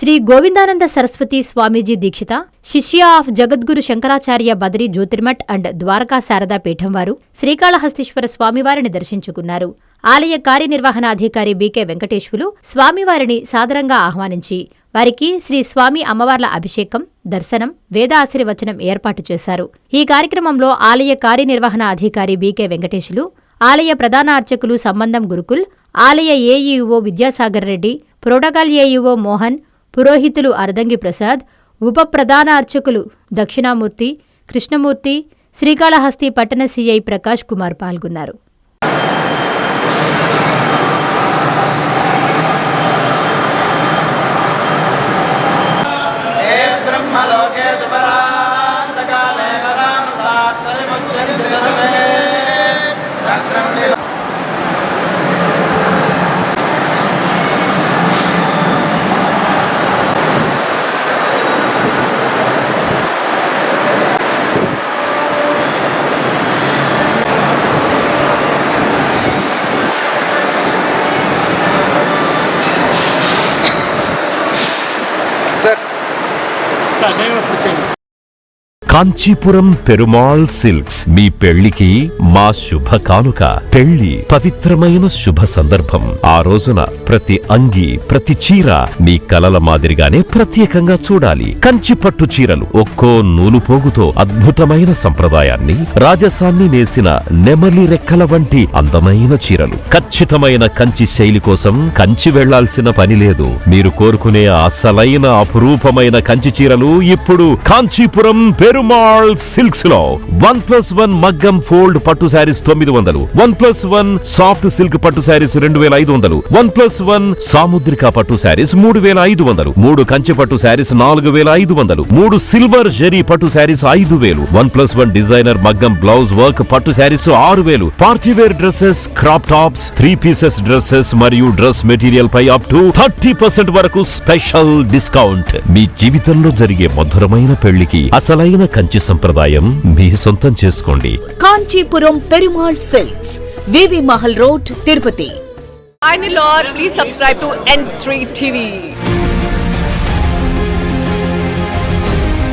శ్రీ గోవిందానంద సరస్వతి స్వామీజీ దీక్షిత శిష్య of Jagadguru Shankaracharya Badari Jyotirmath and Dwaraka Sharada Peetham వారు శ్రీకాళహస్తీశ్వర స్వామివారిని దర్శించుకున్నారు. ఆలయ కార్యనిర్వహణాధికారి బీకే వెంకటేశ్వులు స్వామివారిని సాదరంగా ఆహ్వానించి వారికి శ్రీ స్వామి అమ్మవార్ల అభిషేకం, దర్శనం, వేదాశీర్వచనం ఏర్పాటు చేశారు. ఈ కార్యక్రమంలో ఆలయ కార్యనిర్వహణ అధికారి బీకే వెంకటేశులు, ఆలయ ప్రధాన అర్చకులు సంబంధం గురుకుల్, ఆలయ AEO Vidyasagar Reddy, protocol AEO Mohan, పురోహితులు అర్దంగి ప్రసాద్, ఉప ప్రధాన అర్చకులు దక్షిణామూర్తి, కృష్ణమూర్తి, శ్రీకాళహస్తి పట్టణ సిఐ ప్రకాష్ కుమార్ పాల్గొన్నారు. కాంచీపురం పెరుమాళ్ సిల్క్స్ మీ పెళ్లికి మా శుభ కానుక. పెళ్లి పవిత్రమైన శుభ సందర్భం. ఆ రోజున ప్రతి అంగి, ప్రతి చీర మీ కలల మాదిరిగానే ప్రత్యేకంగా చూడాలి. కంచి పట్టు చీరలు ఒక్కో నూలు పోగుతో అద్భుతమైన సంప్రదాయాన్ని, రాజసాన్ని నేసిన నెమలి రెక్కల వంటి అందమైన చీరలు. ఖచ్చితమైన కంచి శైలి కోసం కంచి వెళ్లాల్సిన పని లేదు. మీరు కోరుకునే అసలైన అపురూపమైన కంచి చీరలు ఇప్పుడు కాంచీపురం పెరుమాళ్ సిల్క్స్ లో 1+1 మగ్గం ఫోల్డ్ పట్టు శారీస్ 900, 1+1 సాఫ్ట్ సిల్క్ పట్టు శారీస్ 2500, 1+1 సాముద్రిక పట్టు శారీస్ 3500, 3 కంచి పట్టు శారీస్ 4500, 3 సిల్వర్ జరీ పట్టు శారీస్ 5000, 1+1 డిజైనర్ మగ్గం బ్లౌజ్ వర్క్ పట్టు sarees 6000, partywear dresses, crop tops, 3 pieces dresses మరియు డ్రెస్ మెటీరియల్ పై అప్ టు 30% వరకు స్పెషల్ డిస్కౌంట్. మీ జీవితంలో జరిగే మధురమైన పెళ్లికి అసలైన కంచి సంప్రదాయం మీ సొంతం చేసుకోండి. Kanchipuram Perumal silks, VV Mahal road, Tirupati. Finally, Lord, please subscribe to N3 TV.